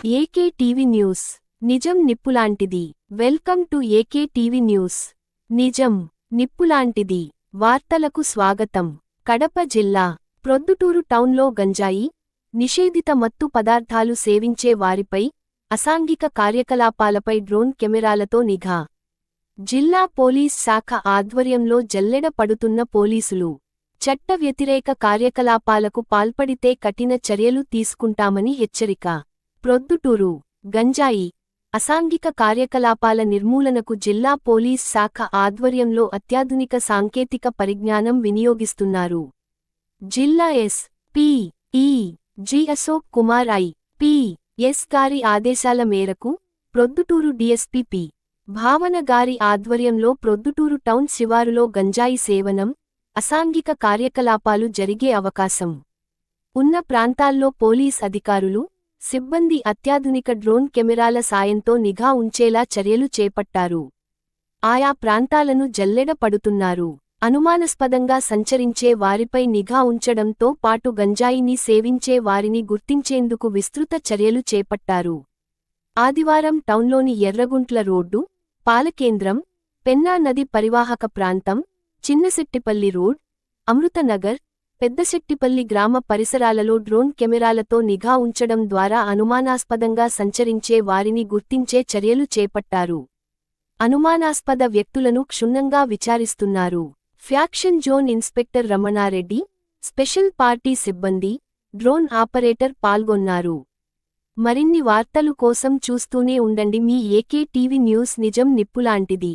AK TV news నిజం నిప్పులాంటిది. Welcome to AK TV news. నిజం నిప్పులాంటిది. వార్తలకు స్వాగతం. కడప జిల్లా ప్రొద్దుటూరు టౌన్లో గంజాయి, నిషేధిత మత్తు పదార్థాలు సేవించే వారిపై, అసాంఘిక కార్యకలాపాలపై డ్రోన్ కెమెరాలతో నిఘా. జిల్లా పోలీస్ శాఖ ఆధ్వర్యంలో జల్లెడ పడుతున్న పోలీసులు. చట్ట వ్యతిరేక కార్యకలాపాలకు పాల్పడితే కఠిన చర్యలు తీసుకుంటామని హెచ్చరిక. ప్రొద్దుటూరు గంజాయి, అసాంఘిక కార్యకలాపాల నిర్మూలనకు జిల్లా పోలీస్ శాఖ ఆధ్వర్యంలో అత్యాధునిక సాంకేతిక పరిజ్ఞానం వినియోగిస్తున్నారు. జిల్లా ఎస్.పి. జి. అశోక్ కుమార్ ఐ.పి.ఎస్. గారి ఆదేశాల మేరకు ప్రొద్దుటూరు డీఎస్పీ పి. భావన గారి ఆధ్వర్యంలో ప్రొద్దుటూరు టౌన్ శివారులో గంజాయి సేవనం, అసాంఘిక కార్యకలాపాలు జరిగే అవకాశం ఉన్న ప్రాంతాల్లో పోలీస్ అధికారులు, సిబ్బంది అత్యాధునిక డ్రోన్ కెమెరాల సాయంతో నిఘా ఉంచేలా చర్యలు చేపట్టారు. ఆయా ప్రాంతాలను జల్లెడ పడుతున్నారు. అనుమానాస్పదంగా సంచరించే వారిపై నిఘా ఉంచడంతో పాటు గంజాయిని సేవించే వారిని గుర్తించేందుకు విస్తృత చర్యలు చేపట్టారు. ఆదివారం టౌన్లోని ఎర్రగుంట్ల రోడ్డు, పాలకేంద్రం, పెన్నా నది పరివాహక ప్రాంతం, చిన్నశెట్టిపల్లి రోడ్, అమృతనగర్, పెద్దశెట్టిపల్లి గ్రామ పరిసరాలలో డ్రోన్ కెమెరాలతో నిఘా ఉంచడం ద్వారా అనుమానాస్పదంగా సంచరించే వారిని గుర్తించే చర్యలు చేపట్టారు. అనుమానాస్పద వ్యక్తులను క్షుణ్ణంగా విచారిస్తున్నారు. Faction zone inspector Ramana Reddy, special party సిబ్బంది, డ్రోన్ ఆపరేటర్ పాల్గొన్నారు. మరిన్ని వార్తలు కోసం చూస్తూనే ఉండండి మీ ఏకే టీవీ న్యూస్. నిజం నిప్పులాంటిది.